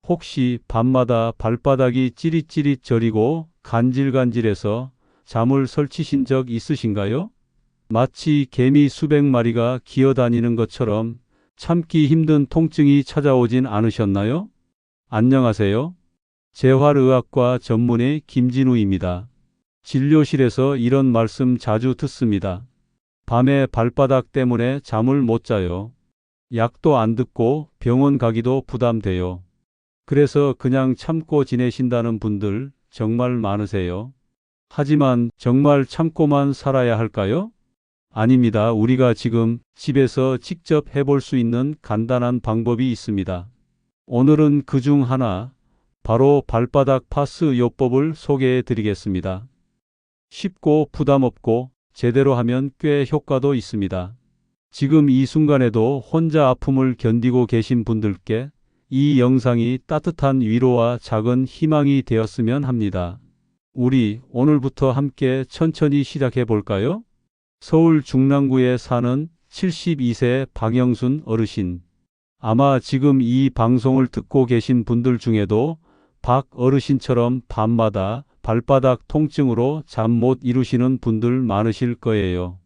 혹시 밤마다 발바닥이 찌릿찌릿 저리고 간질간질해서 잠을 설치신 적 있으신가요? 마치 개미 수백 마리가 기어다니는 것처럼 참기 힘든 통증이 찾아오진 않으셨나요? 안녕하세요. 재활의학과 전문의 김진우입니다. 진료실에서 이런 말씀 자주 듣습니다. 밤에 발바닥 때문에 잠을 못 자요. 약도 안 듣고 병원 가기도 부담돼요. 그래서 그냥 참고 지내신다는 분들 정말 많으세요. 하지만 정말 참고만 살아야 할까요? 아닙니다. 우리가 지금 집에서 직접 해볼 수 있는 간단한 방법이 있습니다. 오늘은 그 중 하나, 바로 발바닥 파스 요법을 소개해 드리겠습니다. 쉽고 부담 없고 제대로 하면 꽤 효과도 있습니다. 지금 이 순간에도 혼자 아픔을 견디고 계신 분들께 이 영상이 따뜻한 위로와 작은 희망이 되었으면 합니다. 우리 오늘부터 함께 천천히 시작해 볼까요? 서울 중랑구에 사는 72세 박영순 어르신. 아마 지금 이 방송을 듣고 계신 분들 중에도 박 어르신처럼 밤마다 발바닥 통증으로 잠 못 이루시는 분들 많으실 거예요.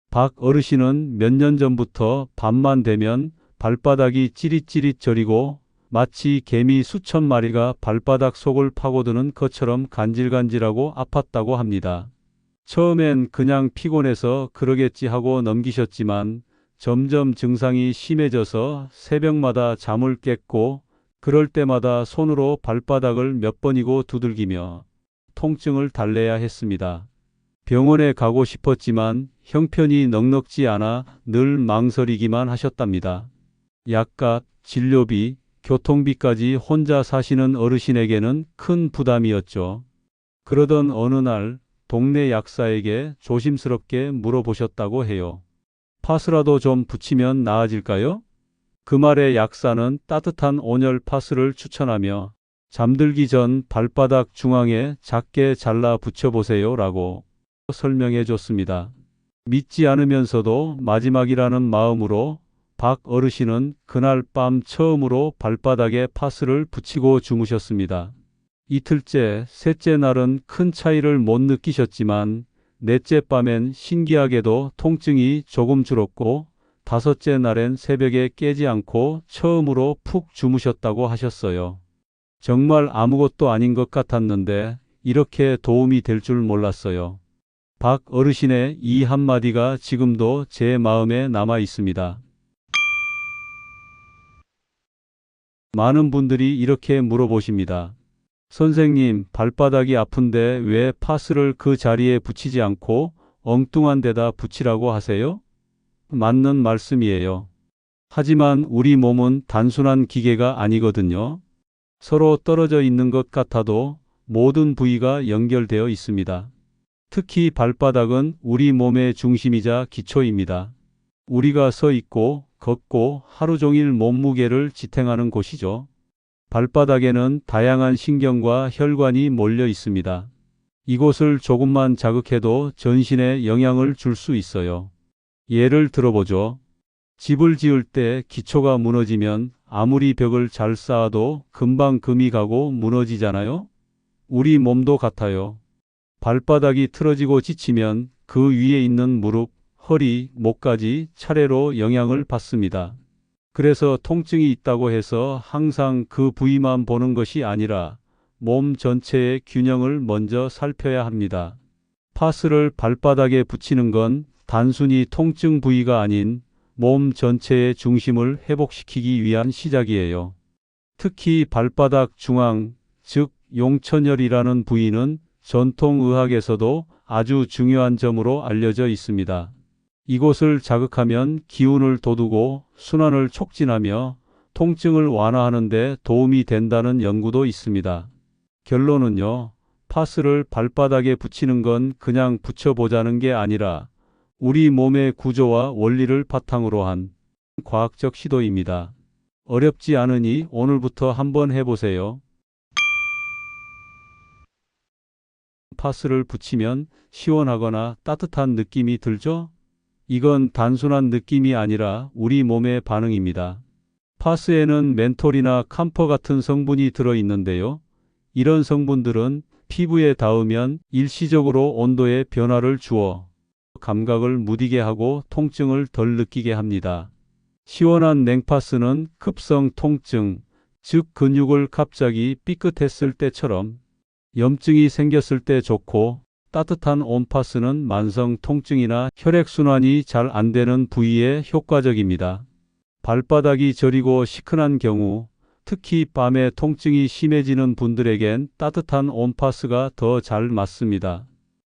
박 어르신은 몇 년 전부터 밤만 되면 발바닥이 찌릿찌릿 저리고 마치 개미 수천 마리가 발바닥 속을 파고드는 것처럼 간질간질하고 아팠다고 합니다. 처음엔 그냥 피곤해서 그러겠지 하고 넘기셨지만 점점 증상이 심해져서 새벽마다 잠을 깼고 그럴 때마다 손으로 발바닥을 몇 번이고 두들기며 통증을 달래야 했습니다. 병원에 가고 싶었지만 형편이 넉넉지 않아 늘 망설이기만 하셨답니다. 약값, 진료비, 교통비까지 혼자 사시는 어르신에게는 큰 부담이었죠. 그러던 어느 날 동네 약사에게 조심스럽게 물어보셨다고 해요. 파스라도 좀 붙이면 나아질까요? 그 말에 약사는 따뜻한 온열 파스를 추천하며 잠들기 전 발바닥 중앙에 작게 잘라 붙여보세요 라고 설명해 줬습니다. 믿지 않으면서도 마지막이라는 마음으로 박 어르신은 그날 밤 처음으로 발바닥에 파스를 붙이고 주무셨습니다. 이틀째, 셋째 날은 큰 차이를 못 느끼셨지만 넷째 밤엔 신기하게도 통증이 조금 줄었고 다섯째 날엔 새벽에 깨지 않고 처음으로 푹 주무셨다고 하셨어요. 정말 아무것도 아닌 것 같았는데 이렇게 도움이 될 줄 몰랐어요. 박 어르신의 이 한마디가 지금도 제 마음에 남아 있습니다. 많은 분들이 이렇게 물어보십니다. 선생님, 발바닥이 아픈데 왜 파스를 그 자리에 붙이지 않고 엉뚱한 데다 붙이라고 하세요? 맞는 말씀이에요. 하지만 우리 몸은 단순한 기계가 아니거든요. 서로 떨어져 있는 것 같아도 모든 부위가 연결되어 있습니다. 특히 발바닥은 우리 몸의 중심이자 기초입니다. 우리가 서 있고 걷고 하루 종일 몸무게를 지탱하는 곳이죠. 발바닥에는 다양한 신경과 혈관이 몰려 있습니다. 이곳을 조금만 자극해도 전신에 영향을 줄 수 있어요. 예를 들어보죠. 집을 지을 때 기초가 무너지면 아무리 벽을 잘 쌓아도 금방 금이 가고 무너지잖아요. 우리 몸도 같아요. 발바닥이 틀어지고 지치면 그 위에 있는 무릎, 허리, 목까지 차례로 영향을 받습니다. 그래서 통증이 있다고 해서 항상 그 부위만 보는 것이 아니라 몸 전체의 균형을 먼저 살펴야 합니다. 파스를 발바닥에 붙이는 건 단순히 통증 부위가 아닌 몸 전체의 중심을 회복시키기 위한 시작이에요. 특히 발바닥 중앙, 즉 용천혈이라는 부위는 전통의학에서도 아주 중요한 점으로 알려져 있습니다. 이곳을 자극하면 기운을 돋우고 순환을 촉진하며 통증을 완화하는 데 도움이 된다는 연구도 있습니다. 결론은요, 파스를 발바닥에 붙이는 건 그냥 붙여보자는 게 아니라 우리 몸의 구조와 원리를 바탕으로 한 과학적 시도입니다. 어렵지 않으니 오늘부터 한번 해보세요. 파스를 붙이면 시원하거나 따뜻한 느낌이 들죠? 이건 단순한 느낌이 아니라 우리 몸의 반응입니다. 파스에는 멘톨이나 camphor 같은 성분이 들어있는데요. 이런 성분들은 피부에 닿으면 일시적으로 온도의 변화를 주어 감각을 무디게 하고 통증을 덜 느끼게 합니다. 시원한 냉파스는 급성 통증, 즉 근육을 갑자기 삐끗했을 때처럼 염증이 생겼을 때 좋고, 따뜻한 온파스는 만성 통증이나 혈액순환이 잘 안 되는 부위에 효과적입니다. 발바닥이 저리고 시큰한 경우, 특히 밤에 통증이 심해지는 분들에겐 따뜻한 온파스가 더 잘 맞습니다.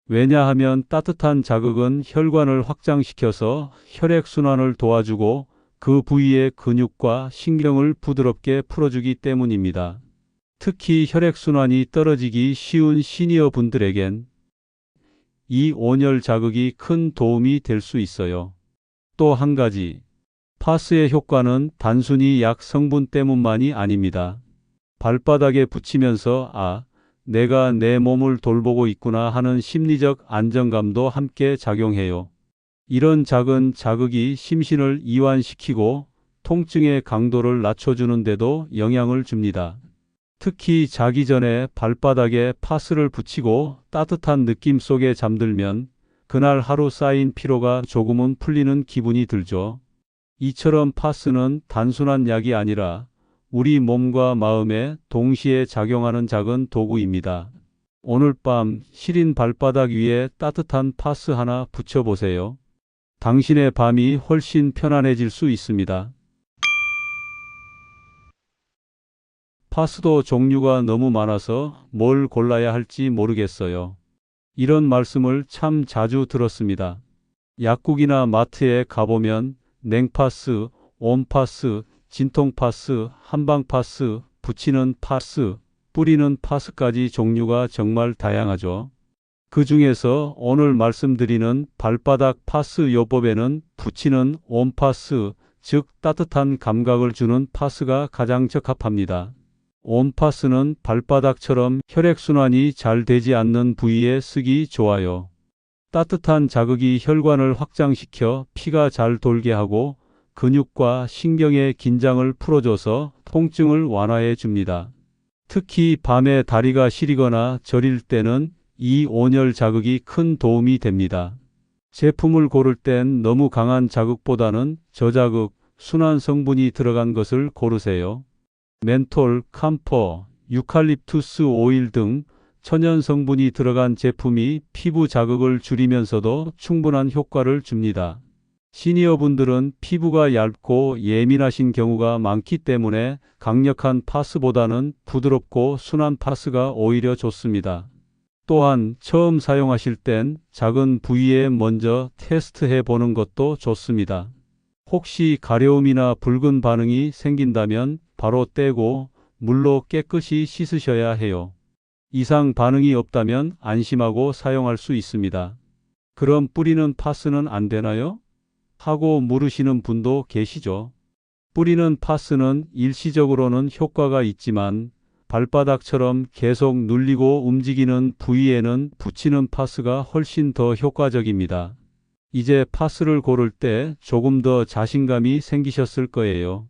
왜냐하면 따뜻한 자극은 혈관을 확장시켜서 혈액순환을 도와주고 그 부위의 근육과 신경을 부드럽게 풀어주기 때문입니다. 특히 혈액순환이 떨어지기 쉬운 시니어 분들에겐 이 온열 자극이 큰 도움이 될 수 있어요. 또 한 가지, 파스의 효과는 단순히 약 성분 때문만이 아닙니다. 발바닥에 붙이면서 내가 내 몸을 돌보고 있구나 하는 심리적 안정감도 함께 작용해요. 이런 작은 자극이 심신을 이완시키고 통증의 강도를 낮춰주는 데도 영향을 줍니다. 특히 자기 전에 발바닥에 파스를 붙이고 따뜻한 느낌 속에 잠들면 그날 하루 쌓인 피로가 조금은 풀리는 기분이 들죠. 이처럼 파스는 단순한 약이 아니라 우리 몸과 마음에 동시에 작용하는 작은 도구입니다. 오늘 밤 시린 발바닥 위에 따뜻한 파스 하나 붙여보세요. 당신의 밤이 훨씬 편안해질 수 있습니다. 파스도 종류가 너무 많아서 뭘 골라야 할지 모르겠어요. 이런 말씀을 참 자주 들었습니다. 약국이나 마트에 가보면 냉파스, 온파스, 진통파스, 한방파스, 붙이는 파스, 뿌리는 파스까지 종류가 정말 다양하죠. 그 중에서 오늘 말씀드리는 발바닥 파스 요법에는 붙이는 온파스, 즉 따뜻한 감각을 주는 파스가 가장 적합합니다. 온파스는 발바닥처럼 혈액순환이 잘 되지 않는 부위에 쓰기 좋아요. 따뜻한 자극이 혈관을 확장시켜 피가 잘 돌게 하고 근육과 신경의 긴장을 풀어줘서 통증을 완화해 줍니다. 특히 밤에 다리가 시리거나 저릴 때는 이 온열 자극이 큰 도움이 됩니다. 제품을 고를 땐 너무 강한 자극보다는 저자극, 순한 성분이 들어간 것을 고르세요. 멘톨, camphor, 유칼립투스 오일 등 천연 성분이 들어간 제품이 피부 자극을 줄이면서도 충분한 효과를 줍니다. 시니어분들은 피부가 얇고 예민하신 경우가 많기 때문에 강력한 파스보다는 부드럽고 순한 파스가 오히려 좋습니다. 또한 처음 사용하실 땐 작은 부위에 먼저 테스트해 보는 것도 좋습니다. 혹시 가려움이나 붉은 반응이 생긴다면 바로 떼고 물로 깨끗이 씻으셔야 해요. 이상 반응이 없다면 안심하고 사용할 수 있습니다. 그럼 뿌리는 파스는 안 되나요? 하고 물으시는 분도 계시죠. 뿌리는 파스는 일시적으로는 효과가 있지만 발바닥처럼 계속 눌리고 움직이는 부위에는 붙이는 파스가 훨씬 더 효과적입니다. 이제 파스를 고를 때 조금 더 자신감이 생기셨을 거예요.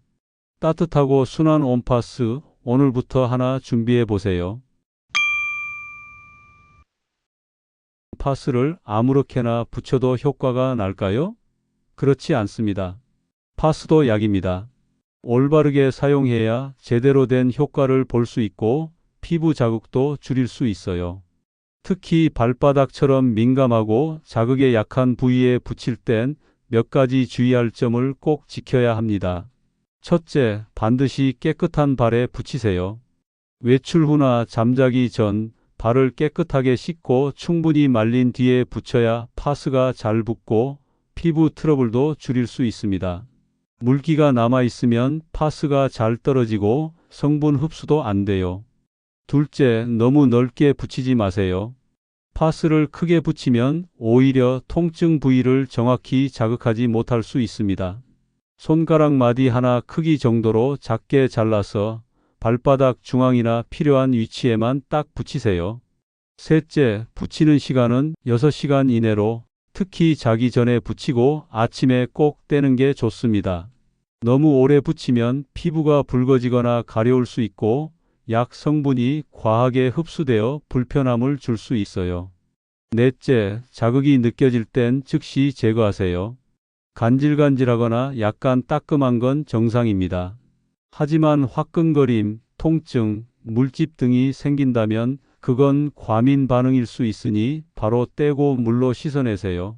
따뜻하고 순한 온파스 오늘부터 하나 준비해 보세요. 파스를 아무렇게나 붙여도 효과가 날까요? 그렇지 않습니다. 파스도 약입니다. 올바르게 사용해야 제대로 된 효과를 볼 수 있고 피부 자극도 줄일 수 있어요. 특히 발바닥처럼 민감하고 자극에 약한 부위에 붙일 땐 몇 가지 주의할 점을 꼭 지켜야 합니다. 첫째, 반드시 깨끗한 발에 붙이세요. 외출 후나 잠자기 전 발을 깨끗하게 씻고 충분히 말린 뒤에 붙여야 파스가 잘 붙고 피부 트러블도 줄일 수 있습니다. 물기가 남아있으면 파스가 잘 떨어지고 성분 흡수도 안 돼요. 둘째, 너무 넓게 붙이지 마세요. 파스를 크게 붙이면 오히려 통증 부위를 정확히 자극하지 못할 수 있습니다. 손가락 마디 하나 크기 정도로 작게 잘라서 발바닥 중앙이나 필요한 위치에만 딱 붙이세요. 셋째, 붙이는 시간은 6시간 이내로 특히 자기 전에 붙이고 아침에 꼭 떼는 게 좋습니다. 너무 오래 붙이면 피부가 붉어지거나 가려울 수 있고 약 성분이 과하게 흡수되어 불편함을 줄 수 있어요. 넷째, 자극이 느껴질 땐 즉시 제거하세요. 간질간질하거나 약간 따끔한 건 정상입니다. 하지만 화끈거림, 통증, 물집 등이 생긴다면 그건 과민 반응일 수 있으니 바로 떼고 물로 씻어내세요.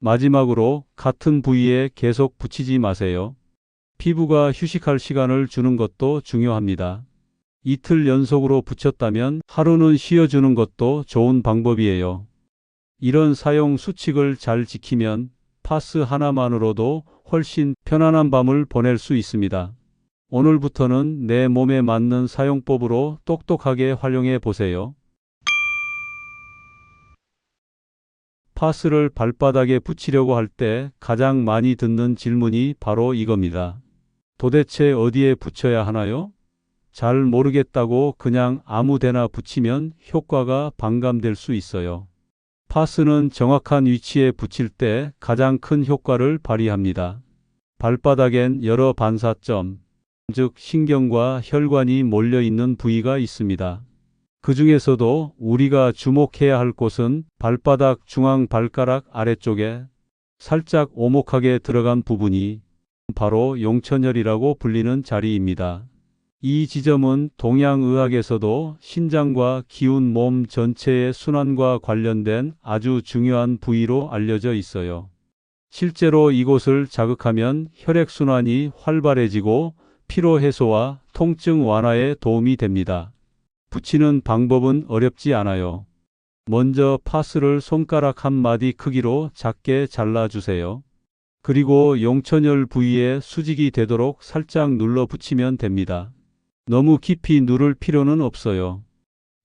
마지막으로 같은 부위에 계속 붙이지 마세요. 피부가 휴식할 시간을 주는 것도 중요합니다. 이틀 연속으로 붙였다면 하루는 쉬어주는 것도 좋은 방법이에요. 이런 사용 수칙을 잘 지키면 파스 하나만으로도 훨씬 편안한 밤을 보낼 수 있습니다. 오늘부터는 내 몸에 맞는 사용법으로 똑똑하게 활용해 보세요. 파스를 발바닥에 붙이려고 할 때 가장 많이 듣는 질문이 바로 이겁니다. 도대체 어디에 붙여야 하나요? 잘 모르겠다고 그냥 아무 데나 붙이면 효과가 반감될 수 있어요. 파스는 정확한 위치에 붙일 때 가장 큰 효과를 발휘합니다. 발바닥엔 여러 반사점, 즉 신경과 혈관이 몰려 있는 부위가 있습니다. 그 중에서도 우리가 주목해야 할 곳은 발바닥 중앙 발가락 아래쪽에 살짝 오목하게 들어간 부분이 바로 용천혈이라고 불리는 자리입니다. 이 지점은 동양의학에서도 신장과 기운 몸 전체의 순환과 관련된 아주 중요한 부위로 알려져 있어요. 실제로 이곳을 자극하면 혈액순환이 활발해지고 피로 해소와 통증 완화에 도움이 됩니다. 붙이는 방법은 어렵지 않아요. 먼저 파스를 손가락 한 마디 크기로 작게 잘라주세요. 그리고 용천혈 부위에 수직이 되도록 살짝 눌러 붙이면 됩니다. 너무 깊이 누를 필요는 없어요.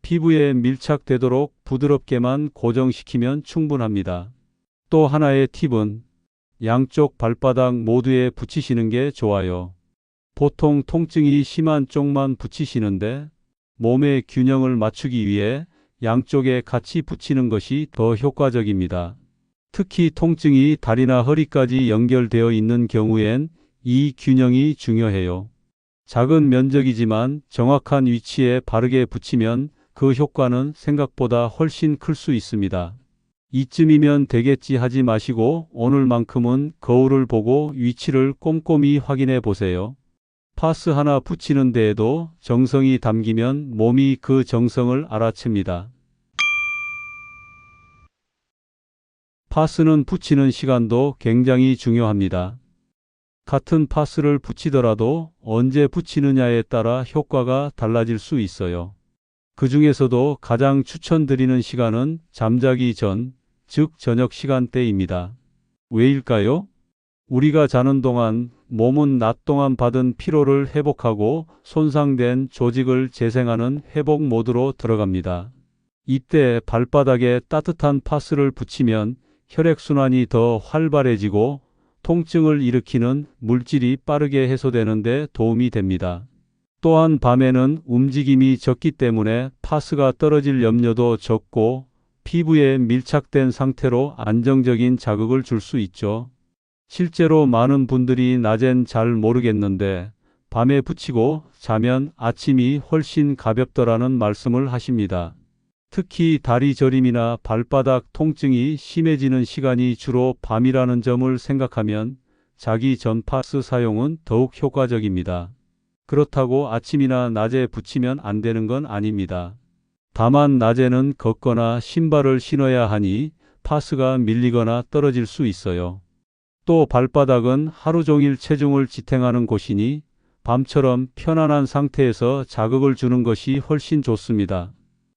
피부에 밀착되도록 부드럽게만 고정시키면 충분합니다. 또 하나의 팁은 양쪽 발바닥 모두에 붙이시는 게 좋아요. 보통 통증이 심한 쪽만 붙이시는데 몸의 균형을 맞추기 위해 양쪽에 같이 붙이는 것이 더 효과적입니다. 특히 통증이 다리나 허리까지 연결되어 있는 경우엔 이 균형이 중요해요. 작은 면적이지만 정확한 위치에 바르게 붙이면 그 효과는 생각보다 훨씬 클 수 있습니다. 이쯤이면 되겠지 하지 마시고 오늘만큼은 거울을 보고 위치를 꼼꼼히 확인해 보세요. 파스 하나 붙이는 데에도 정성이 담기면 몸이 그 정성을 알아챕니다. 파스는 붙이는 시간도 굉장히 중요합니다. 같은 파스를 붙이더라도 언제 붙이느냐에 따라 효과가 달라질 수 있어요. 그 중에서도 가장 추천드리는 시간은 잠자기 전, 즉 저녁 시간대입니다. 왜일까요? 우리가 자는 동안 몸은 낮 동안 받은 피로를 회복하고 손상된 조직을 재생하는 회복 모드로 들어갑니다. 이때 발바닥에 따뜻한 파스를 붙이면 혈액순환이 더 활발해지고 통증을 일으키는 물질이 빠르게 해소되는 데 도움이 됩니다. 또한 밤에는 움직임이 적기 때문에 파스가 떨어질 염려도 적고 피부에 밀착된 상태로 안정적인 자극을 줄 수 있죠. 실제로 많은 분들이 낮엔 잘 모르겠는데 밤에 붙이고 자면 아침이 훨씬 가볍더라는 말씀을 하십니다. 특히 다리 저림이나 발바닥 통증이 심해지는 시간이 주로 밤이라는 점을 생각하면 자기 전 파스 사용은 더욱 효과적입니다. 그렇다고 아침이나 낮에 붙이면 안 되는 건 아닙니다. 다만 낮에는 걷거나 신발을 신어야 하니 파스가 밀리거나 떨어질 수 있어요. 또 발바닥은 하루 종일 체중을 지탱하는 곳이니 밤처럼 편안한 상태에서 자극을 주는 것이 훨씬 좋습니다.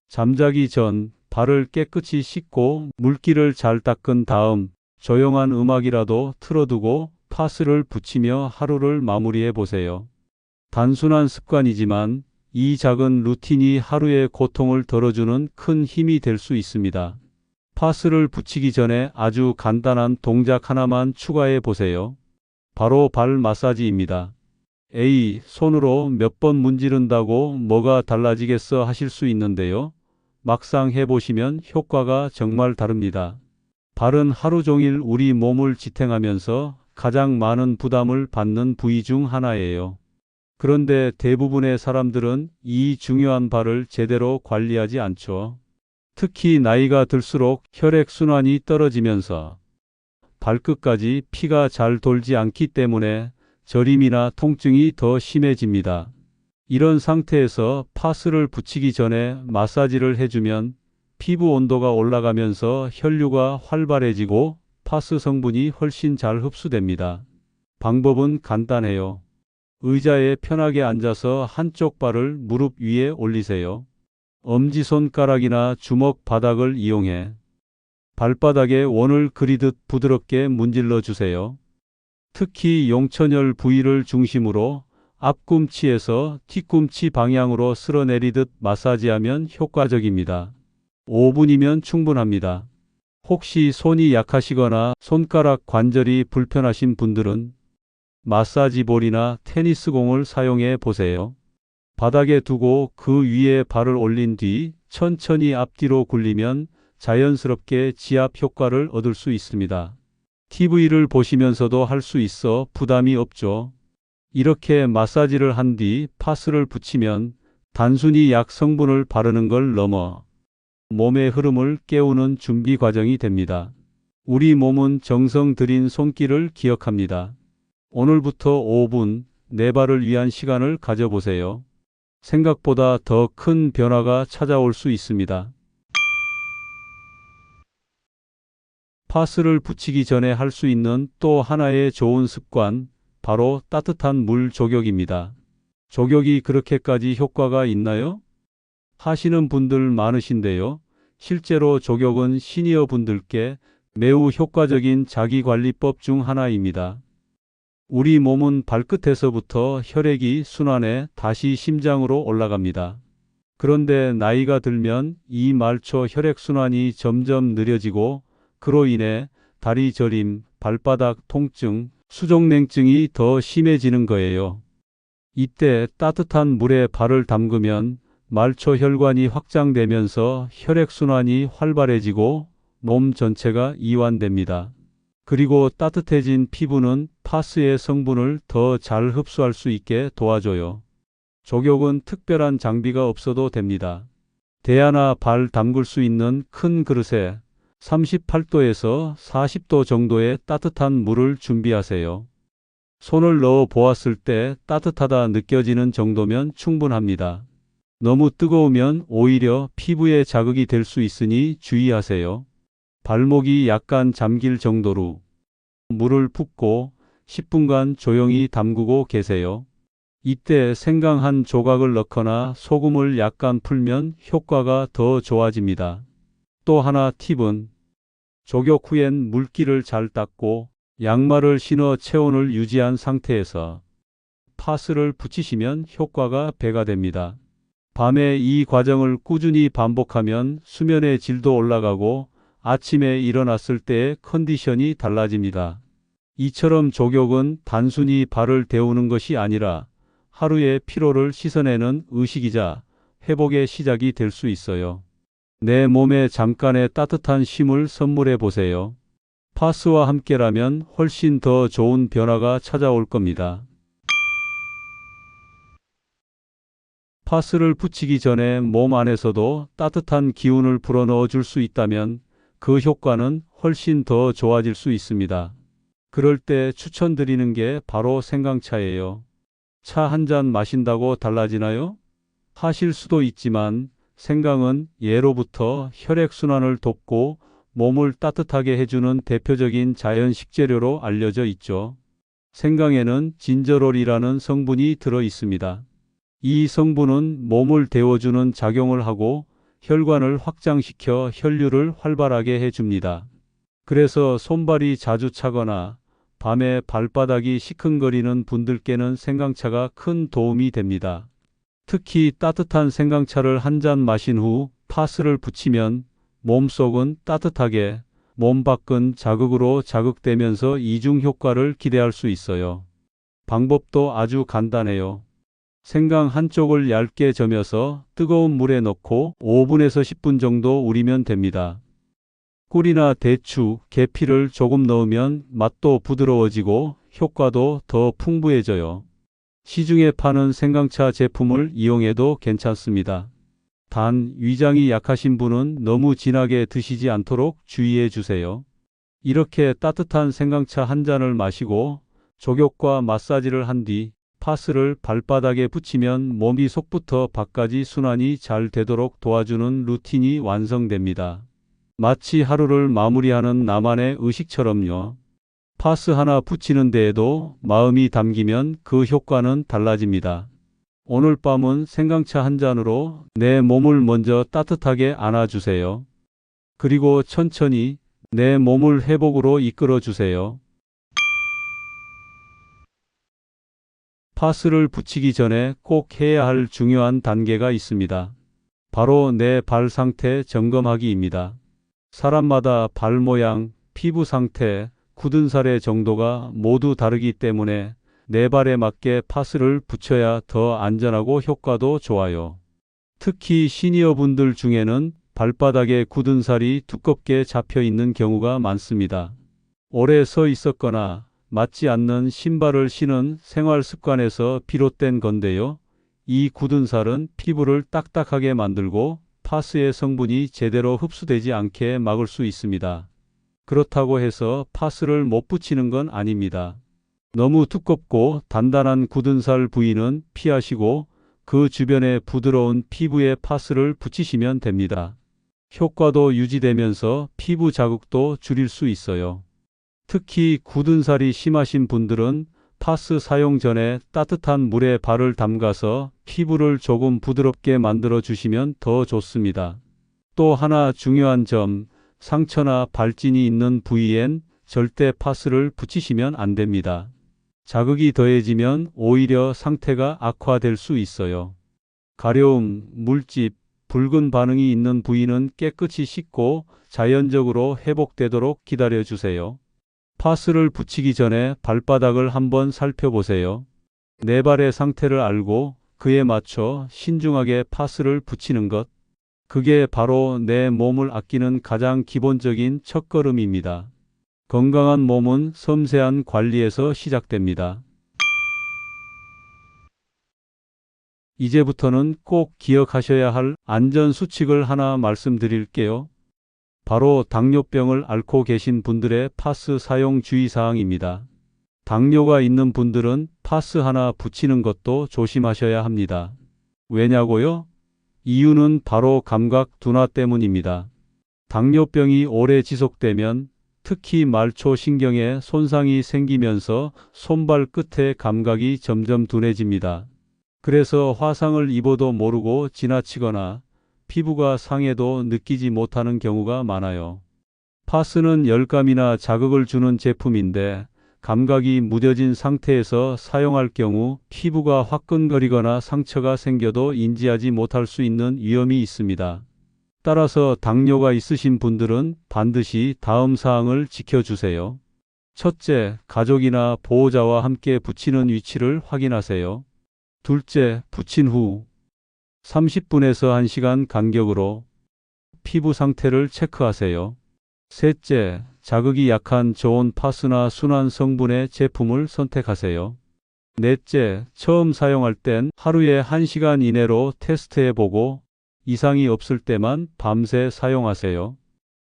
잠자기 전 발을 깨끗이 씻고 물기를 잘 닦은 다음 조용한 음악이라도 틀어두고 파스를 붙이며 하루를 마무리해 보세요. 단순한 습관이지만 이 작은 루틴이 하루의 고통을 덜어주는 큰 힘이 될 수 있습니다. 파스를 붙이기 전에 아주 간단한 동작 하나만 추가해 보세요. 바로 발 마사지입니다. 에이, 손으로 몇 번 문지른다고 뭐가 달라지겠어 하실 수 있는데요. 막상 해보시면 효과가 정말 다릅니다. 발은 하루 종일 우리 몸을 지탱하면서 가장 많은 부담을 받는 부위 중 하나예요. 그런데 대부분의 사람들은 이 중요한 발을 제대로 관리하지 않죠. 특히 나이가 들수록 혈액순환이 떨어지면서 발끝까지 피가 잘 돌지 않기 때문에 저림이나 통증이 더 심해집니다. 이런 상태에서 파스를 붙이기 전에 마사지를 해주면 피부 온도가 올라가면서 혈류가 활발해지고 파스 성분이 훨씬 잘 흡수됩니다. 방법은 간단해요. 의자에 편하게 앉아서 한쪽 발을 무릎 위에 올리세요. 엄지손가락이나 주먹 바닥을 이용해 발바닥에 원을 그리듯 부드럽게 문질러 주세요. 특히 용천혈 부위를 중심으로 앞꿈치에서 뒤꿈치 방향으로 쓸어내리듯 마사지하면 효과적입니다. 5분이면 충분합니다. 혹시 손이 약하시거나 손가락 관절이 불편하신 분들은 마사지 볼이나 테니스 공을 사용해 보세요. 바닥에 두고 그 위에 발을 올린 뒤 천천히 앞뒤로 굴리면 자연스럽게 지압 효과를 얻을 수 있습니다. TV를 보시면서도 할 수 있어 부담이 없죠. 이렇게 마사지를 한 뒤 파스를 붙이면 단순히 약 성분을 바르는 걸 넘어 몸의 흐름을 깨우는 준비 과정이 됩니다. 우리 몸은 정성 들인 손길을 기억합니다. 오늘부터 5분 내 발을 위한 시간을 가져보세요. 생각보다 더 큰 변화가 찾아올 수 있습니다. 파스를 붙이기 전에 할 수 있는 또 하나의 좋은 습관, 바로 따뜻한 물 족욕입니다. 족욕이 그렇게까지 효과가 있나요? 하시는 분들 많으신데요. 실제로 족욕은 시니어 분들께 매우 효과적인 자기관리법 중 하나입니다. 우리 몸은 발끝에서부터 혈액이 순환해 다시 심장으로 올라갑니다. 그런데 나이가 들면 이 말초 혈액순환이 점점 느려지고 그로 인해 다리 저림, 발바닥 통증, 수족냉증이 더 심해지는 거예요. 이때 따뜻한 물에 발을 담그면 말초 혈관이 확장되면서 혈액순환이 활발해지고 몸 전체가 이완됩니다. 그리고 따뜻해진 피부는 파스의 성분을 더 잘 흡수할 수 있게 도와줘요. 족욕은 특별한 장비가 없어도 됩니다. 대야나 발 담글 수 있는 큰 그릇에 38도에서 40도 정도의 따뜻한 물을 준비하세요. 손을 넣어 보았을 때 따뜻하다 느껴지는 정도면 충분합니다. 너무 뜨거우면 오히려 피부에 자극이 될 수 있으니 주의하세요. 발목이 약간 잠길 정도로 물을 붓고 10분간 조용히 담그고 계세요. 이때 생강 한 조각을 넣거나 소금을 약간 풀면 효과가 더 좋아집니다. 또 하나 팁은 족욕 후엔 물기를 잘 닦고 양말을 신어 체온을 유지한 상태에서 파스를 붙이시면 효과가 배가 됩니다. 밤에 이 과정을 꾸준히 반복하면 수면의 질도 올라가고 아침에 일어났을 때의 컨디션이 달라집니다. 이처럼 족욕은 단순히 발을 데우는 것이 아니라 하루의 피로를 씻어내는 의식이자 회복의 시작이 될 수 있어요. 내 몸에 잠깐의 따뜻한 쉼을 선물해 보세요. 파스와 함께라면 훨씬 더 좋은 변화가 찾아올 겁니다. 파스를 붙이기 전에 몸 안에서도 따뜻한 기운을 불어넣어 줄 수 있다면 그 효과는 훨씬 더 좋아질 수 있습니다. 그럴 때 추천드리는 게 바로 생강차예요. 차 한 잔 마신다고 달라지나요? 하실 수도 있지만 생강은 예로부터 혈액순환을 돕고 몸을 따뜻하게 해주는 대표적인 자연 식재료로 알려져 있죠. 생강에는 진저롤이라는 성분이 들어 있습니다. 이 성분은 몸을 데워주는 작용을 하고 혈관을 확장시켜 혈류를 활발하게 해줍니다. 그래서 손발이 자주 차거나 밤에 발바닥이 시큰거리는 분들께는 생강차가 큰 도움이 됩니다. 특히 따뜻한 생강차를 한 잔 마신 후 파스를 붙이면 몸속은 따뜻하게, 몸 밖은 자극으로 자극되면서 이중 효과를 기대할 수 있어요. 방법도 아주 간단해요. 생강 한쪽을 얇게 저며서 뜨거운 물에 넣고 5분에서 10분 정도 우리면 됩니다. 꿀이나 대추, 계피를 조금 넣으면 맛도 부드러워지고 효과도 더 풍부해져요. 시중에 파는 생강차 제품을 이용해도 괜찮습니다. 단, 위장이 약하신 분은 너무 진하게 드시지 않도록 주의해 주세요. 이렇게 따뜻한 생강차 한 잔을 마시고 족욕과 마사지를 한 뒤 파스를 발바닥에 붙이면 몸이 속부터 밖까지 순환이 잘 되도록 도와주는 루틴이 완성됩니다. 마치 하루를 마무리하는 나만의 의식처럼요. 파스 하나 붙이는 데에도 마음이 담기면 그 효과는 달라집니다. 오늘 밤은 생강차 한 잔으로 내 몸을 먼저 따뜻하게 안아주세요. 그리고 천천히 내 몸을 회복으로 이끌어 주세요. 파스를 붙이기 전에 꼭 해야 할 중요한 단계가 있습니다. 바로 내 발 상태 점검하기입니다. 사람마다 발 모양, 피부 상태, 굳은 살의 정도가 모두 다르기 때문에 내 발에 맞게 파스를 붙여야 더 안전하고 효과도 좋아요. 특히 시니어 분들 중에는 발바닥에 굳은 살이 두껍게 잡혀 있는 경우가 많습니다. 오래 서 있었거나 맞지 않는 신발을 신은 생활 습관에서 비롯된 건데요. 이 굳은 살은 피부를 딱딱하게 만들고 파스의 성분이 제대로 흡수되지 않게 막을 수 있습니다. 그렇다고 해서 파스를 못 붙이는 건 아닙니다. 너무 두껍고 단단한 굳은 살 부위는 피하시고 그 주변에 부드러운 피부에 파스를 붙이시면 됩니다. 효과도 유지되면서 피부 자극도 줄일 수 있어요. 특히 굳은 살이 심하신 분들은 파스 사용 전에 따뜻한 물에 발을 담가서 피부를 조금 부드럽게 만들어 주시면 더 좋습니다. 또 하나 중요한 점, 상처나 발진이 있는 부위엔 절대 파스를 붙이시면 안 됩니다. 자극이 더해지면 오히려 상태가 악화될 수 있어요. 가려움, 물집, 붉은 반응이 있는 부위는 깨끗이 씻고 자연적으로 회복되도록 기다려 주세요. 파스를 붙이기 전에 발바닥을 한번 살펴보세요. 내 발의 상태를 알고 그에 맞춰 신중하게 파스를 붙이는 것. 그게 바로 내 몸을 아끼는 가장 기본적인 첫걸음입니다. 건강한 몸은 섬세한 관리에서 시작됩니다. 이제부터는 꼭 기억하셔야 할 안전수칙을 하나 말씀드릴게요. 바로 당뇨병을 앓고 계신 분들의 파스 사용 주의사항입니다. 당뇨가 있는 분들은 파스 하나 붙이는 것도 조심하셔야 합니다. 왜냐고요? 이유는 바로 감각 둔화 때문입니다. 당뇨병이 오래 지속되면 특히 말초신경에 손상이 생기면서 손발 끝의 감각이 점점 둔해집니다. 그래서 화상을 입어도 모르고 지나치거나 피부가 상해도 느끼지 못하는 경우가 많아요. 파스는 열감이나 자극을 주는 제품인데 감각이 무뎌진 상태에서 사용할 경우 피부가 화끈거리거나 상처가 생겨도 인지하지 못할 수 있는 위험이 있습니다. 따라서 당뇨가 있으신 분들은 반드시 다음 사항을 지켜주세요. 첫째, 가족이나 보호자와 함께 붙이는 위치를 확인하세요. 둘째, 붙인 후 30분에서 1시간 간격으로 피부 상태를 체크하세요. 셋째, 자극이 약한 좋은 파스나 순한 성분의 제품을 선택하세요. 넷째, 처음 사용할 땐 하루에 1시간 이내로 테스트해보고 이상이 없을 때만 밤새 사용하세요.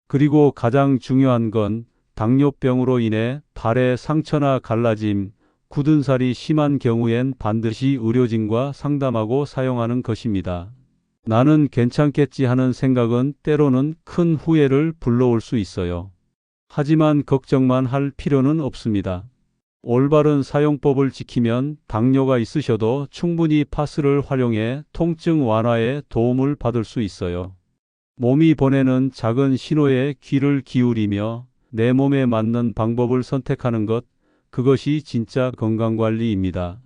그리고 가장 중요한 건 당뇨병으로 인해 발에 상처나 갈라짐, 굳은 살이 심한 경우엔 반드시 의료진과 상담하고 사용하는 것입니다. 나는 괜찮겠지 하는 생각은 때로는 큰 후회를 불러올 수 있어요. 하지만 걱정만 할 필요는 없습니다. 올바른 사용법을 지키면 당뇨가 있으셔도 충분히 파스를 활용해 통증 완화에 도움을 받을 수 있어요. 몸이 보내는 작은 신호에 귀를 기울이며 내 몸에 맞는 방법을 선택하는 것, 그것이 진짜 건강관리입니다.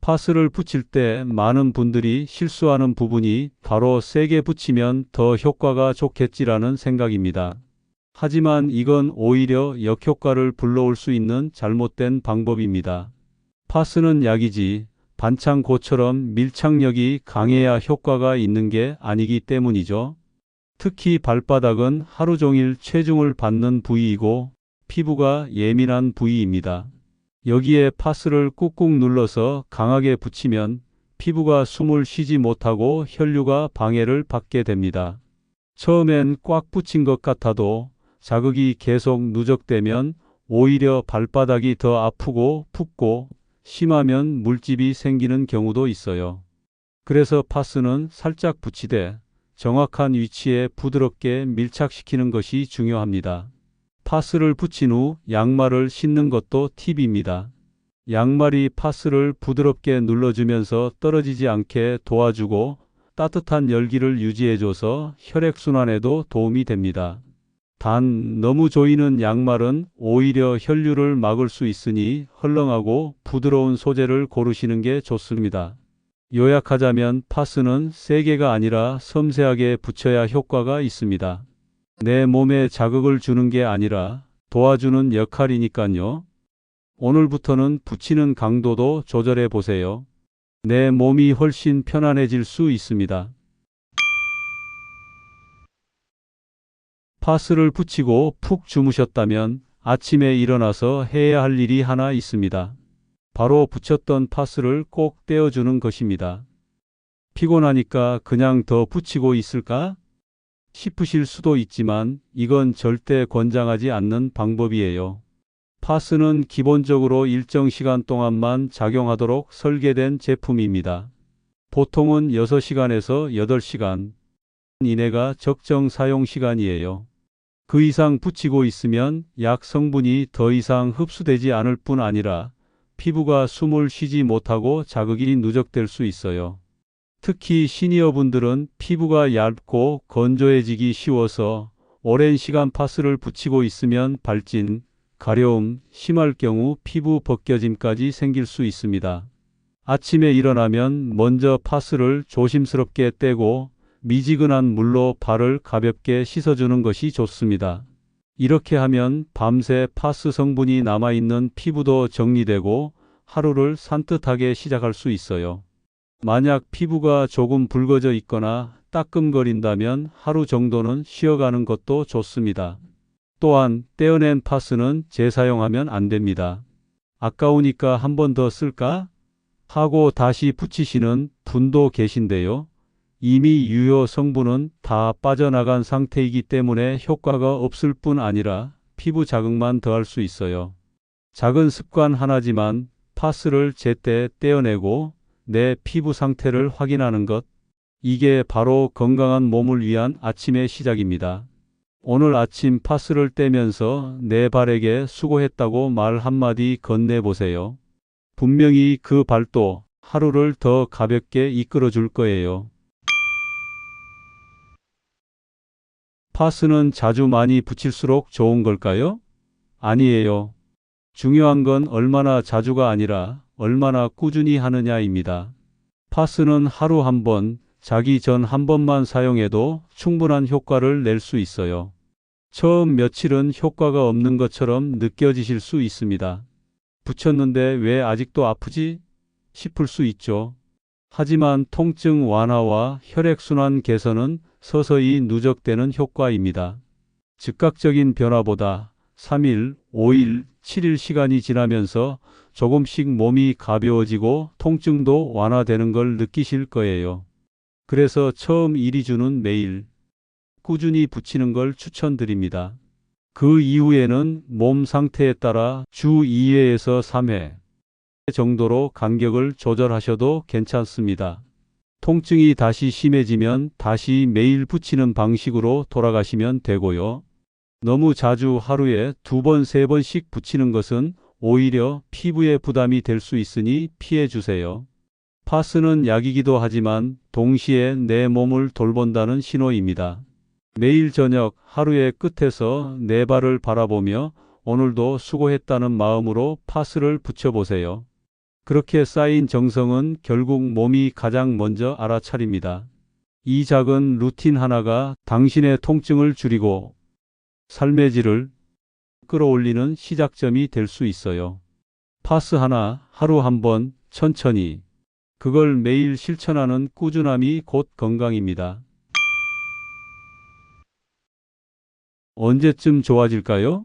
파스를 붙일 때 많은 분들이 실수하는 부분이 바로 세게 붙이면 더 효과가 좋겠지라는 생각입니다. 하지만 이건 오히려 역효과를 불러올 수 있는 잘못된 방법입니다. 파스는 약이지 반창고처럼 밀착력이 강해야 효과가 있는 게 아니기 때문이죠. 특히 발바닥은 하루 종일 체중을 받는 부위이고 피부가 예민한 부위입니다. 여기에 파스를 꾹꾹 눌러서 강하게 붙이면 피부가 숨을 쉬지 못하고 혈류가 방해를 받게 됩니다. 처음엔 꽉 붙인 것 같아도 자극이 계속 누적되면 오히려 발바닥이 더 아프고 붓고 심하면 물집이 생기는 경우도 있어요. 그래서 파스는 살짝 붙이되 정확한 위치에 부드럽게 밀착시키는 것이 중요합니다. 파스를 붙인 후 양말을 신는 것도 팁입니다. 양말이 파스를 부드럽게 눌러주면서 떨어지지 않게 도와주고 따뜻한 열기를 유지해줘서 혈액순환에도 도움이 됩니다. 단, 너무 조이는 양말은 오히려 혈류를 막을 수 있으니 헐렁하고 부드러운 소재를 고르시는 게 좋습니다. 요약하자면 파스는 세게가 아니라 섬세하게 붙여야 효과가 있습니다. 내 몸에 자극을 주는 게 아니라 도와주는 역할이니까요. 오늘부터는 붙이는 강도도 조절해 보세요. 내 몸이 훨씬 편안해질 수 있습니다. 파스를 붙이고 푹 주무셨다면 아침에 일어나서 해야 할 일이 하나 있습니다. 바로 붙였던 파스를 꼭 떼어주는 것입니다. 피곤하니까 그냥 더 붙이고 있을까 싶으실 수도 있지만 이건 절대 권장하지 않는 방법이에요. 파스는 기본적으로 일정 시간 동안만 작용하도록 설계된 제품입니다. 보통은 6시간에서 8시간 이내가 적정 사용 시간이에요. 그 이상 붙이고 있으면 약 성분이 더 이상 흡수되지 않을 뿐 아니라 피부가 숨을 쉬지 못하고 자극이 누적될 수 있어요. 특히 시니어분들은 피부가 얇고 건조해지기 쉬워서 오랜 시간 파스를 붙이고 있으면 발진, 가려움, 심할 경우 피부 벗겨짐까지 생길 수 있습니다. 아침에 일어나면 먼저 파스를 조심스럽게 떼고 미지근한 물로 발을 가볍게 씻어주는 것이 좋습니다. 이렇게 하면 밤새 파스 성분이 남아있는 피부도 정리되고 하루를 산뜻하게 시작할 수 있어요. 만약 피부가 조금 붉어져 있거나 따끔거린다면 하루 정도는 쉬어가는 것도 좋습니다. 또한 떼어낸 파스는 재사용하면 안 됩니다. 아까우니까 한 번 더 쓸까? 하고 다시 붙이시는 분도 계신데요. 이미 유효 성분은 다 빠져나간 상태이기 때문에 효과가 없을 뿐 아니라 피부 자극만 더할 수 있어요. 작은 습관 하나지만 파스를 제때 떼어내고 내 피부 상태를 확인하는 것, 이게 바로 건강한 몸을 위한 아침의 시작입니다. 오늘 아침 파스를 떼면서 내 발에게 수고했다고 말 한마디 건네보세요. 분명히 그 발도 하루를 더 가볍게 이끌어 줄 거예요. 파스는 자주 많이 붙일수록 좋은 걸까요? 아니에요. 중요한 건 얼마나 자주가 아니라 얼마나 꾸준히 하느냐입니다. 파스는 하루 한 번, 자기 전 한 번만 사용해도 충분한 효과를 낼 수 있어요. 처음 며칠은 효과가 없는 것처럼 느껴지실 수 있습니다. 붙였는데 왜 아직도 아프지? 싶을 수 있죠. 하지만 통증 완화와 혈액순환 개선은 서서히 누적되는 효과입니다. 즉각적인 변화보다 3일, 5일, 7일 시간이 지나면서 조금씩 몸이 가벼워지고 통증도 완화되는 걸 느끼실 거예요. 그래서 처음 1~2주는 매일 꾸준히 붙이는 걸 추천드립니다. 그 이후에는 몸 상태에 따라 주 2회에서 3회 정도로 간격을 조절하셔도 괜찮습니다. 통증이 다시 심해지면 다시 매일 붙이는 방식으로 돌아가시면 되고요. 너무 자주 하루에 2번, 3번씩 붙이는 것은 오히려 피부에 부담이 될 수 있으니 피해 주세요. 파스는 약이기도 하지만 동시에 내 몸을 돌본다는 신호입니다. 매일 저녁 하루의 끝에서 내 발을 바라보며 오늘도 수고했다는 마음으로 파스를 붙여보세요. 그렇게 쌓인 정성은 결국 몸이 가장 먼저 알아차립니다. 이 작은 루틴 하나가 당신의 통증을 줄이고 삶의 질을 끌어올리는 시작점이 될 수 있어요. 파스 하나, 하루 한 번, 천천히. 그걸 매일 실천하는 꾸준함이 곧 건강입니다. 언제쯤 좋아질까요?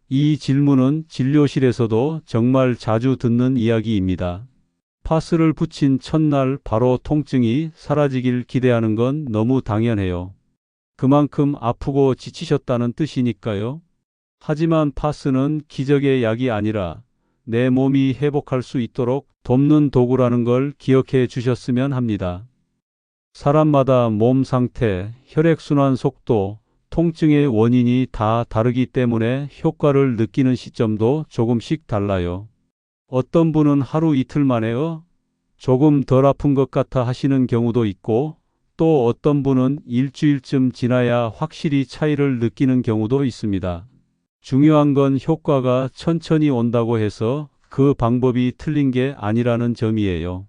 이 질문은 진료실에서도 정말 자주 듣는 이야기입니다. 파스를 붙인 첫날 바로 통증이 사라지길 기대하는 건 너무 당연해요. 그만큼 아프고 지치셨다는 뜻이니까요. 하지만 파스는 기적의 약이 아니라 내 몸이 회복할 수 있도록 돕는 도구라는 걸 기억해 주셨으면 합니다. 사람마다 몸 상태, 혈액순환 속도, 통증의 원인이 다 다르기 때문에 효과를 느끼는 시점도 조금씩 달라요. 어떤 분은 하루 이틀 만에요. 조금 덜 아픈 것 같아 하시는 경우도 있고, 또 어떤 분은 일주일쯤 지나야 확실히 차이를 느끼는 경우도 있습니다. 중요한 건 효과가 천천히 온다고 해서 그 방법이 틀린 게 아니라는 점이에요.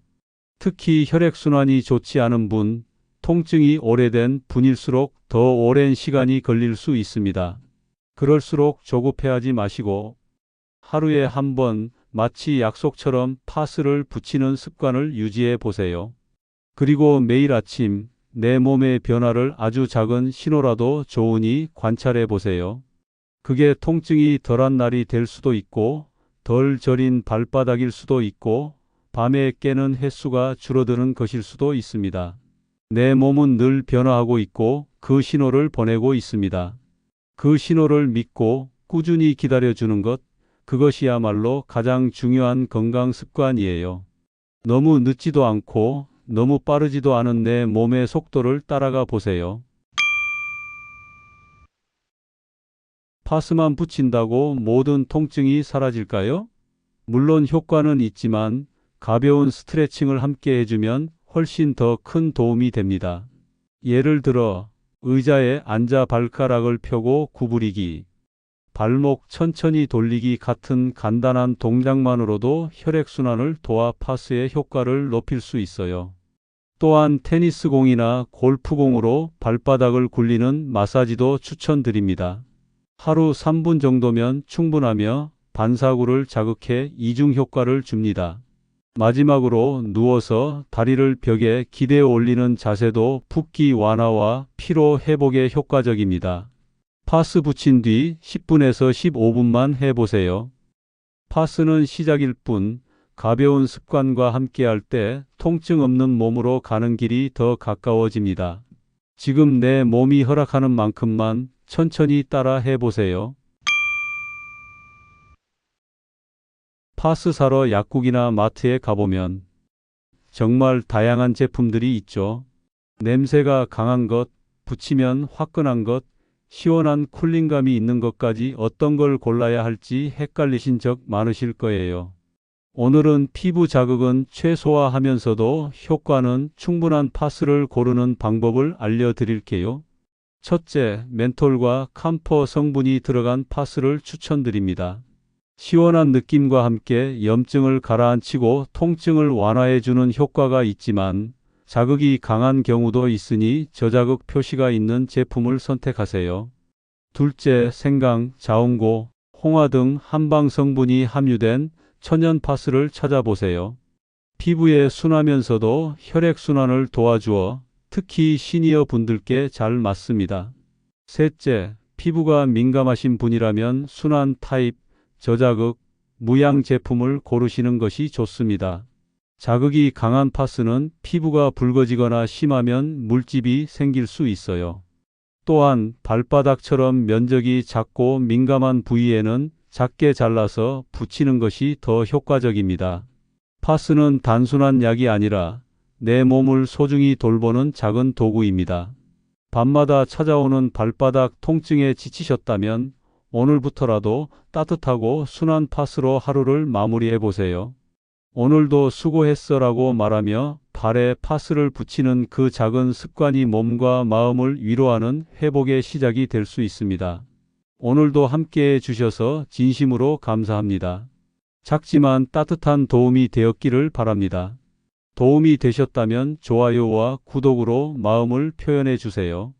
특히 혈액순환이 좋지 않은 분, 통증이 오래된 분일수록 더 오랜 시간이 걸릴 수 있습니다. 그럴수록 조급해하지 마시고 하루에 한 번 마치 약속처럼 파스를 붙이는 습관을 유지해 보세요. 그리고 매일 아침 내 몸의 변화를 아주 작은 신호라도 좋으니 관찰해 보세요. 그게 통증이 덜한 날이 될 수도 있고, 덜 저린 발바닥일 수도 있고, 밤에 깨는 횟수가 줄어드는 것일 수도 있습니다. 내 몸은 늘 변화하고 있고 그 신호를 보내고 있습니다. 그 신호를 믿고 꾸준히 기다려주는 것, 그것이야말로 가장 중요한 건강 습관이에요. 너무 늦지도 않고 너무 빠르지도 않은 내 몸의 속도를 따라가 보세요. 파스만 붙인다고 모든 통증이 사라질까요? 물론 효과는 있지만 가벼운 스트레칭을 함께 해주면 훨씬 더 큰 도움이 됩니다. 예를 들어 의자에 앉아 발가락을 펴고 구부리기, 발목 천천히 돌리기 같은 간단한 동작만으로도 혈액순환을 도와 파스의 효과를 높일 수 있어요. 또한 테니스공이나 골프공으로 발바닥을 굴리는 마사지도 추천드립니다. 하루 3분 정도면 충분하며 반사구를 자극해 이중 효과를 줍니다. 마지막으로 누워서 다리를 벽에 기대어 올리는 자세도 붓기 완화와 피로 회복에 효과적입니다. 파스 붙인 뒤 10분에서 15분만 해보세요. 파스는 시작일 뿐 가벼운 습관과 함께할 때 통증 없는 몸으로 가는 길이 더 가까워집니다. 지금 내 몸이 허락하는 만큼만 천천히 따라 해보세요. 파스 사러 약국이나 마트에 가보면 정말 다양한 제품들이 있죠. 냄새가 강한 것, 붙이면 화끈한 것, 시원한 쿨링감이 있는 것까지 어떤 걸 골라야 할지 헷갈리신 적 많으실 거예요. 오늘은 피부 자극은 최소화하면서도 효과는 충분한 파스를 고르는 방법을 알려드릴게요. 첫째, 멘톨과 camphor 성분이 들어간 파스를 추천드립니다. 시원한 느낌과 함께 염증을 가라앉히고 통증을 완화해주는 효과가 있지만 자극이 강한 경우도 있으니 저자극 표시가 있는 제품을 선택하세요. 둘째, 생강, 자운고, 홍화 등 한방 성분이 함유된 천연 파스를 찾아보세요. 피부에 순하면서도 혈액순환을 도와주어 특히 시니어 분들께 잘 맞습니다. 셋째, 피부가 민감하신 분이라면 순한 타입, 저자극, 무향 제품을 고르시는 것이 좋습니다. 자극이 강한 파스는 피부가 붉어지거나 심하면 물집이 생길 수 있어요. 또한 발바닥처럼 면적이 작고 민감한 부위에는 작게 잘라서 붙이는 것이 더 효과적입니다. 파스는 단순한 약이 아니라 내 몸을 소중히 돌보는 작은 도구입니다. 밤마다 찾아오는 발바닥 통증에 지치셨다면 오늘부터라도 따뜻하고 순한 파스로 하루를 마무리해 보세요. 오늘도 수고했어라고 말하며 발에 파스를 붙이는 그 작은 습관이 몸과 마음을 위로하는 회복의 시작이 될 수 있습니다. 오늘도 함께해 주셔서 진심으로 감사합니다. 작지만 따뜻한 도움이 되었기를 바랍니다. 도움이 되셨다면 좋아요와 구독으로 마음을 표현해 주세요.